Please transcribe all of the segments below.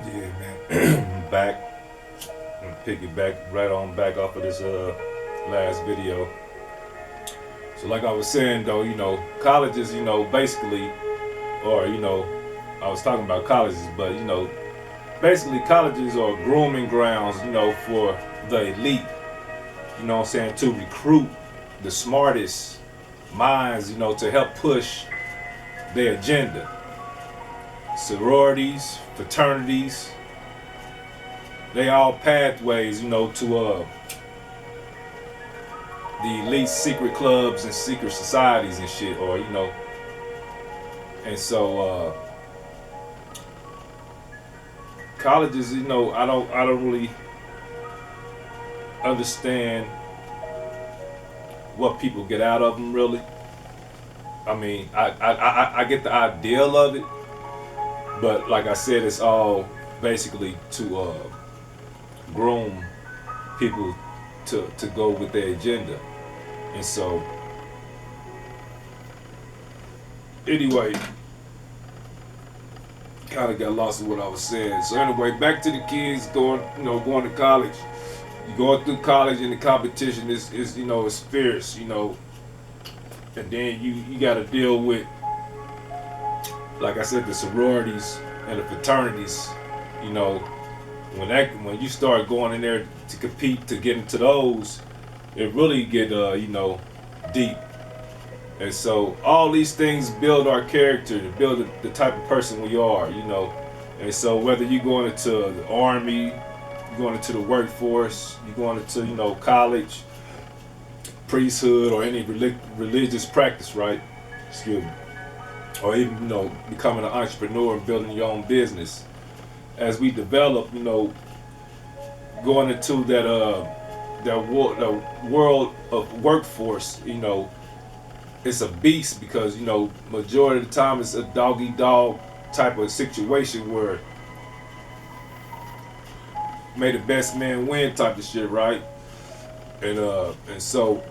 Yeah, man. Back and piggyback right on back off of this last video. So like I was saying though, colleges, basically, or I was talking about colleges, but basically colleges are grooming grounds, for the elite. You know what I'm saying, to recruit the smartest minds, to help push their agenda. Sororities, fraternities, they all pathways, to the elite secret clubs and secret societies and shit, or and so colleges, I don't really understand what people get out of them really. I mean, I get the ideal of it, but like I said, it's all basically to groom people to go with their agenda. And so, anyway, kind of got lost in what I was saying. So anyway, back to the kids going to college. You going through college and the competition is fierce, and then you got to deal with, like I said, the sororities and the fraternities. You know, when you start going in there to compete to get into those, it really get deep. And so all these things build our character, to build the type of person we are. And so whether you're going into the army, you're going into the workforce, you're going into college, priesthood, or any religious practice, right? Excuse me. Or even becoming an entrepreneur and building your own business. As we develop, going into that world of workforce, it's a beast because majority of the time it's a dog eat dog type of situation where may the best man win type of shit, right? And so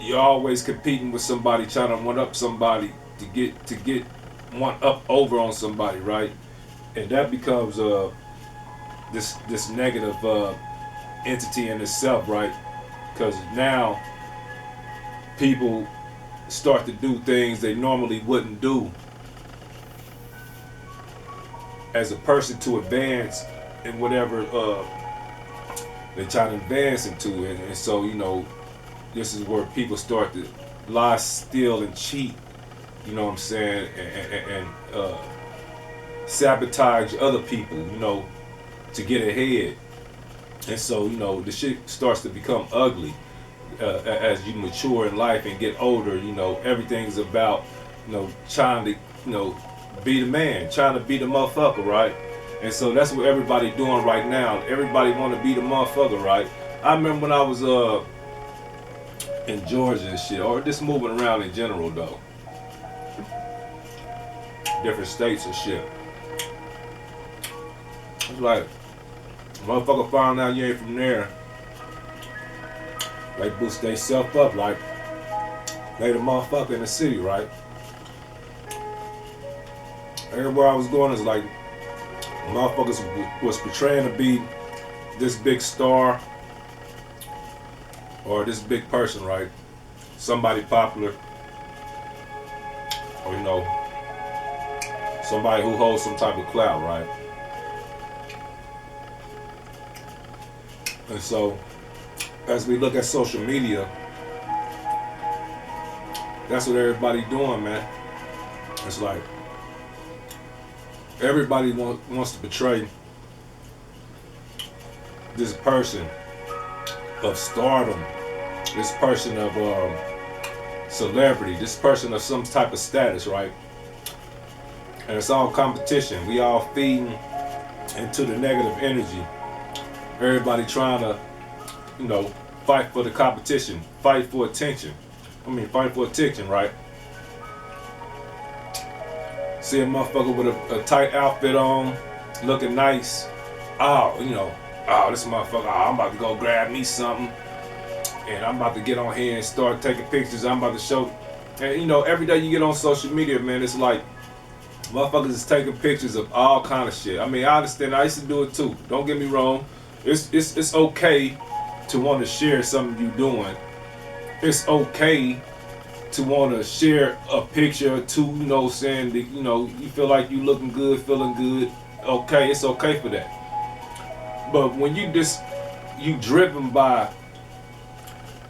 you're always competing with somebody, trying to one up somebody to get one up over on somebody, right? And that becomes this negative entity in itself, right? Because now people start to do things they normally wouldn't do as a person to advance in whatever they're trying to advance into. And so this is where people start to lie, steal, and cheat, you know what I'm saying, and sabotage other people, to get ahead. And so the shit starts to become ugly as you mature in life and get older. Everything's about trying to be the man, trying to be the motherfucker, right? And so that's what everybody doing right now. Everybody want to be the motherfucker, right? I remember when I was in Georgia and shit, or just moving around in general though, different states and shit. It's like, motherfucker find out you ain't from there, they boost they self up like they the motherfucker in the city, right? Everywhere I was going is like motherfuckers was portraying to be this big star or this big person, right? Somebody popular, or somebody who holds some type of clout, right? And so, as we look at social media, that's what everybody doing, man. It's like everybody wants to portray this person of stardom, this person of celebrity, this person of some type of status, right? And it's all competition. We all feeding into the negative energy. Everybody trying to, fight for the competition, fight for attention. Fight for attention, right? See a motherfucker with a tight outfit on, looking nice. Oh, this motherfucker, I'm about to go grab me something. And I'm about to get on here and start taking pictures. I'm about to show. And every day you get on social media, man, it's like Motherfuckers is taking pictures of all kind of shit. I mean, I understand. I used to do it too. Don't get me wrong. It's okay to want to share something you doing. It's okay to want to share a picture or two, you know, saying that, you know, you feel like you looking good, feeling good. Okay, it's okay for that. But when you driven by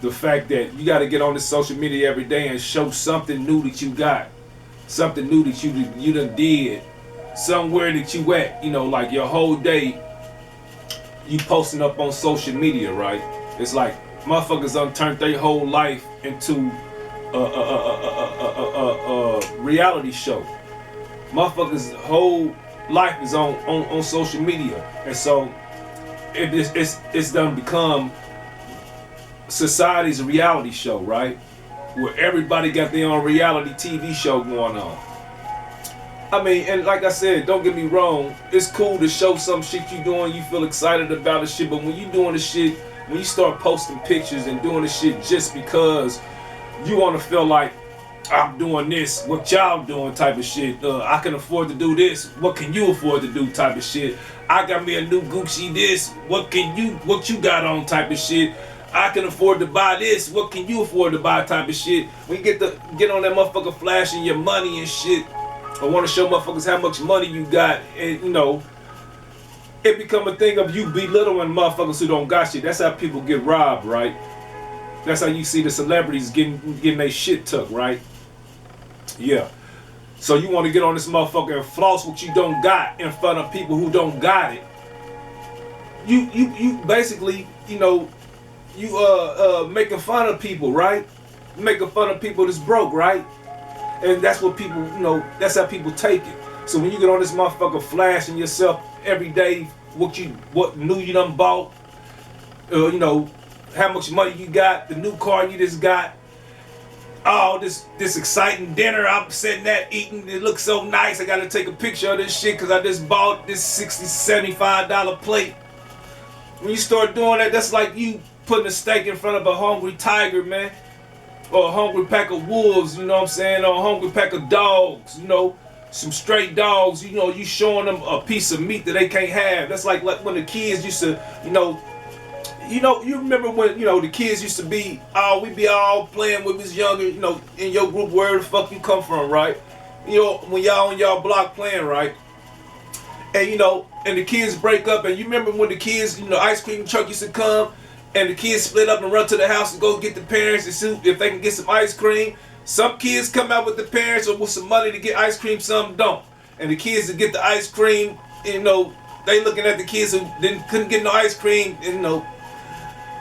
the fact that you got to get on this social media every day and show something new that you got, something new that you done did, somewhere that you at, you know, like your whole day, you posting up on social media, right? It's like motherfuckers done turned their whole life into a reality show. Motherfuckers' whole life is on social media, and so it's done become society's reality show, right? Where everybody got their own reality TV show going on. I mean, and like I said, don't get me wrong, it's cool to show some shit you doing, you feel excited about the shit, but when you doing the shit, when you start posting pictures and doing the shit just because you want to feel like I'm doing this, what y'all doing type of shit, I can afford to do this, what can you afford to do type of shit, I got me a new Gucci this, what you got on type of shit, I can afford to buy this, what can you afford to buy type of shit. When you get on that motherfucker flashing your money and shit, I want to show motherfuckers how much money you got, and you know, it become a thing of you belittling motherfuckers who don't got shit. That's how people get robbed, right? That's how you see the celebrities getting their shit took, right? Yeah. So you want to get on this motherfucker and floss what you don't got in front of people who don't got it. You basically, you know, you making fun of people, right? Making fun of people that's broke, right? And that's what people, you know, that's how people take it. So when you get on this motherfucker flashing yourself every day, what new you done bought, you know, how much money you got, the new car you just got, oh, this exciting dinner I'm sitting at eating, it looks so nice, I gotta take a picture of this shit because I just bought this $60, $75 plate. When you start doing that, that's like you putting a steak in front of a hungry tiger, man. Or a hungry pack of wolves, you know what I'm saying? Or a hungry pack of dogs, you know? Some stray dogs, you know, you showing them a piece of meat that they can't have. That's like when the kids used to, you remember when, you know, the kids used to be, we be all playing when we was younger, you know, in your group, where the fuck you come from, right? You know, when y'all on y'all block playing, right? And, you know, and the kids break up, and you remember when the kids, you know, ice cream truck used to come, and the kids split up and run to the house and go get the parents and see if they can get some ice cream. Some kids come out with the parents or with some money to get ice cream, some don't. And the kids that get the ice cream, you know, they looking at the kids who couldn't get no ice cream, and, you know,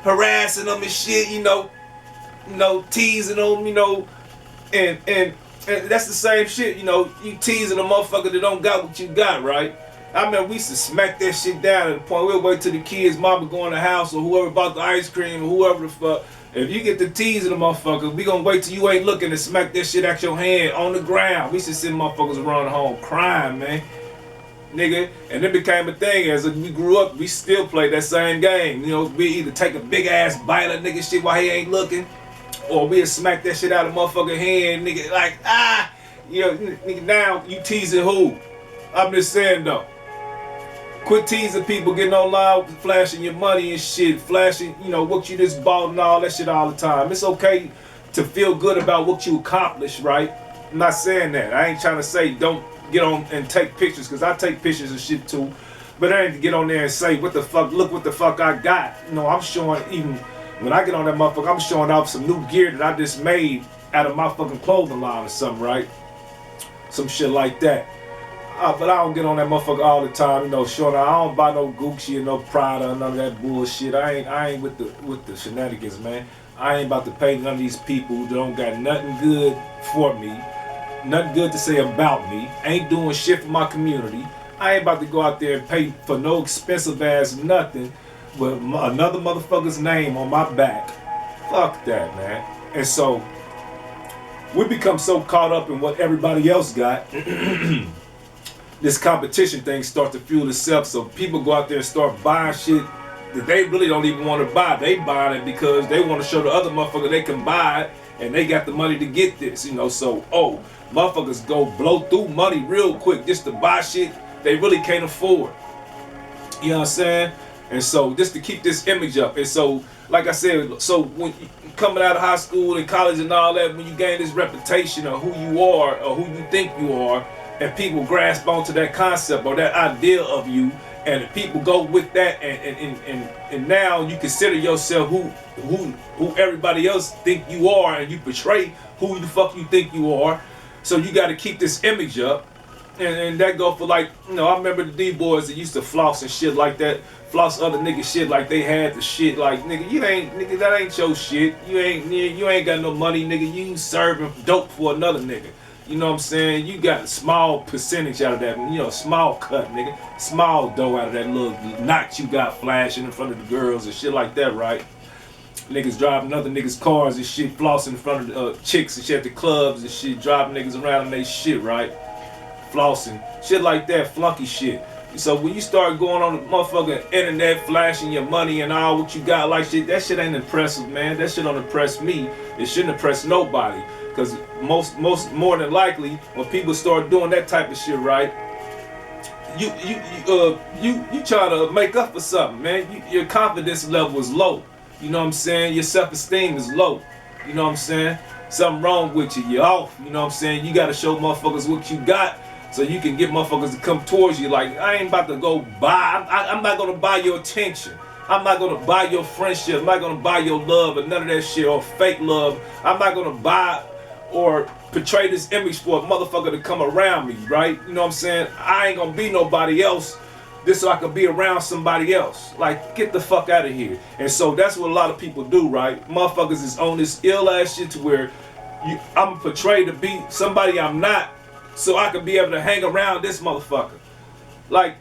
harassing them and shit, you know, teasing them, you know, and that's the same shit, you know, you teasing a motherfucker that don't got what you got, right? I mean, we used to smack that shit down to the point we'll wait till the kids' mama go in the house or whoever bought the ice cream or whoever the fuck. If you get the teasing the motherfucker, we gonna wait till you ain't looking and smack that shit out your hand on the ground. We used to see motherfuckers run home crying, man. Nigga, and it became a thing as we grew up, we still play that same game. You know, we either take a big ass bite of nigga shit while he ain't looking, or we'll smack that shit out of motherfucking hand, nigga, like, you know, nigga, now you teasing who? I'm just saying though. Quit teasing people, getting online, flashing your money and shit, flashing, you know, what you just bought and all that shit all the time. It's okay to feel good about what you accomplished, right? I'm not saying that. I ain't trying to say don't get on and take pictures, because I take pictures and shit too. But I ain't to get on there and say, what the fuck, look what the fuck I got. You know, I'm showing, even when I get on that motherfucker, I'm showing off some new gear that I just made out of my fucking clothing line or something, right? Some shit like that. But I don't get on that motherfucker all the time, you know, showing I don't buy no Gucci or no Prada or none of that bullshit. I ain't with the shenanigans, man. I ain't about to pay none of these people who don't got nothing good for me, nothing good to say about me, ain't doing shit for my community. I ain't about to go out there and pay for no expensive ass nothing with another motherfucker's name on my back. Fuck that, man. And so we become so caught up in what everybody else got. This competition thing start to fuel itself, so people go out there and start buying shit that they really don't even want to buy. They buying it because they want to show the other motherfucker they can buy it and they got the money to get this, you know. So, Motherfuckers go blow through money real quick just to buy shit they really can't afford. You know what I'm saying? And so just to keep this image up. And so, like I said, so when you coming out of high school and college and all that, when you gain this reputation of who you are or who you think you are, and people grasp onto that concept or that idea of you, and people go with that, and now you consider yourself who everybody else think you are, and you portray who the fuck you think you are. So you got to keep this image up, and that go for, like, you know, I remember the D-boys that used to floss and shit like that, floss other niggas shit like they had the shit. Like, nigga, that ain't your shit. You ain't got no money, nigga. You serving dope for another nigga. You know what I'm saying? You got a small percentage out of that, you know, small cut, nigga. Small dough out of that little knot you got flashing in front of the girls and shit like that, right? Niggas driving other niggas' cars and shit, flossing in front of the chicks and shit at the clubs and shit, driving niggas around and they shit, right? Flossing. Shit like that, flunky shit. So when you start going on the motherfucking internet, flashing your money and all what you got like shit, that shit ain't impressive, man. That shit don't impress me. It shouldn't impress nobody. Cause more than likely, when people start doing that type of shit, right? You try to make up for something, man. Your confidence level is low. You know what I'm saying? Your self-esteem is low. You know what I'm saying? Something wrong with you. You're off. You know what I'm saying? You gotta show motherfuckers what you got, so you can get motherfuckers to come towards you. Like, I ain't about to go buy. I'm not gonna buy your attention. I'm not gonna buy your friendship. I'm not gonna buy your love or none of that shit, or fake love. I'm not gonna buy or portray this image for a motherfucker to come around me, right? You know what I'm saying? I ain't gonna be nobody else just so I can be around somebody else. Like, get the fuck out of here. And so that's what a lot of people do, right? Motherfuckers is on this ill ass shit to where I'm portrayed to be somebody I'm not, so I can be able to hang around this motherfucker. Like,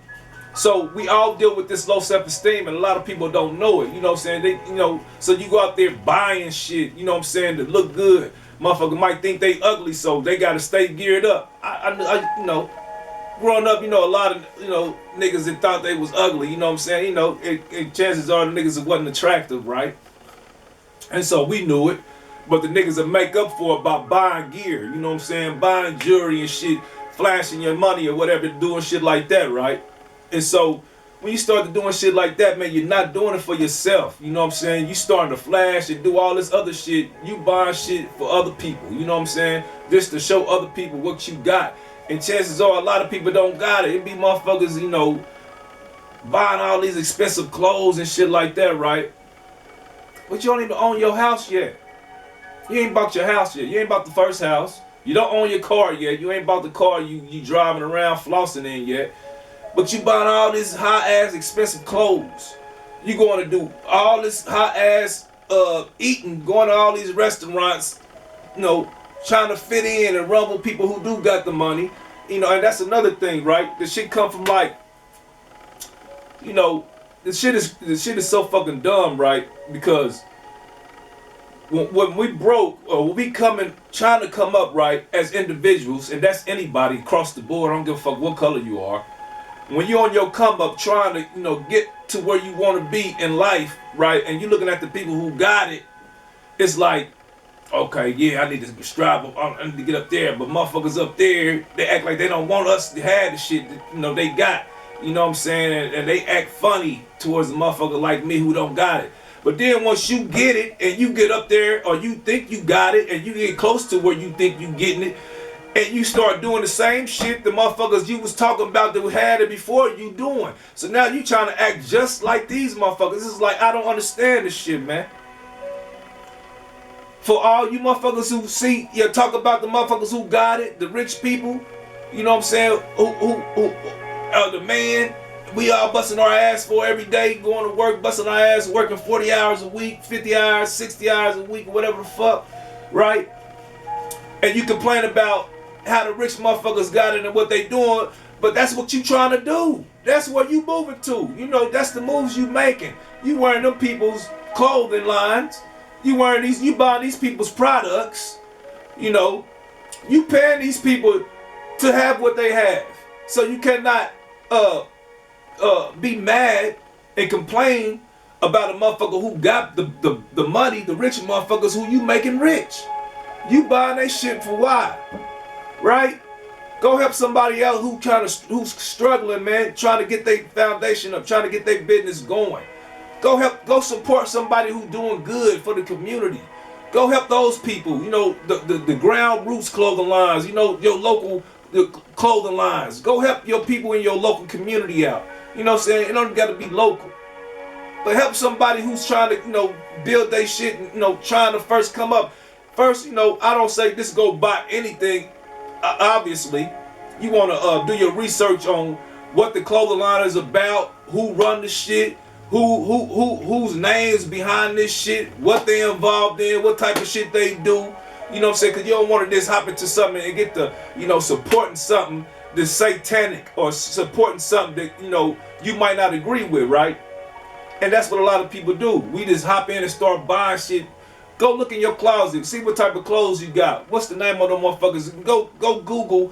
so we all deal with this low self-esteem, and a lot of people don't know it. You know what I'm saying? So you go out there buying shit, you know what I'm saying, to look good. Motherfucker might think they ugly, so they gotta stay geared up. I you know, growing up, you know, a lot of, you know, niggas that thought they was ugly, you know what I'm saying? You know, chances are the niggas that wasn't attractive, right? And so we knew it. But the niggas that make up for it by buying gear, you know what I'm saying? Buying jewelry and shit, flashing your money or whatever, doing shit like that, right? And so when you start doing shit like that, man, you're not doing it for yourself. You know what I'm saying? You starting to flash and do all this other shit. You buying shit for other people. You know what I'm saying? Just to show other people what you got. And chances are a lot of people don't got it. It be motherfuckers, you know, buying all these expensive clothes and shit like that, right? But you don't even own your house yet. You ain't bought your house yet. You ain't bought the first house. You don't own your car yet. You ain't bought the car you driving around flossing in yet. But you buying all this high-ass expensive clothes. You going to do all this high-ass eating, going to all these restaurants, you know, trying to fit in and rumble people who do got the money. You know, and that's another thing, right? The shit come from, like, you know, the shit is so fucking dumb, right? Because when we broke, or when we trying to come up, right, as individuals, and that's anybody across the board, I don't give a fuck what color you are. When you're on your come up trying to, you know, get to where you want to be in life, right, and you're looking at the people who got it, it's like, okay, yeah, I need to strive, I need to get up there, but motherfuckers up there, they act like they don't want us to have the shit that, you know, they got, you know what I'm saying, and they act funny towards a motherfucker like me who don't got it. But then once you get it, and you get up there, or you think you got it, and you get close to where you think you getting it, and you start doing the same shit the motherfuckers you was talking about that had it before you doing. So now you trying to act just like these motherfuckers. This is like, I don't understand this shit, man. For all you motherfuckers who see, you talk about the motherfuckers who got it, the rich people, you know what I'm saying, who the man, we all busting our ass for every day, going to work, busting our ass, working 40 hours a week, 50 hours, 60 hours a week, whatever the fuck, right? And you complain about how the rich motherfuckers got it and what they doing, but that's what you trying to do. That's what you moving to. You know, that's the moves you making. You wearing them people's clothing lines. You buying these people's products. You know, you paying these people to have what they have. So you cannot be mad and complain about a motherfucker who got the money, the rich motherfuckers who you making rich. You buying that shit for why? right? Go help somebody else who's struggling, man, trying to get their foundation up, trying to get their business going. Go support somebody who's doing good for the community. Go help those people, you know, the ground roots clothing lines, you know, your local clothing lines. Go help your people in your local community out. You know what I'm saying? It don't gotta be local. But help somebody who's trying to, you know, build their shit, you know, trying to first come up. First, you know, I don't say this go buy anything. Obviously, you want to do your research on what the clothing line is about, who run the shit, whose names behind this shit, what they involved in, what type of shit they do. You know what I'm saying? Because you don't want to just hop into something and get the, you know, supporting something that's satanic or supporting something that, you know, you might not agree with, right? And that's what a lot of people do. We just hop in and start buying shit. Go look in your closet, see what type of clothes you got. What's the name of them motherfuckers? Go Google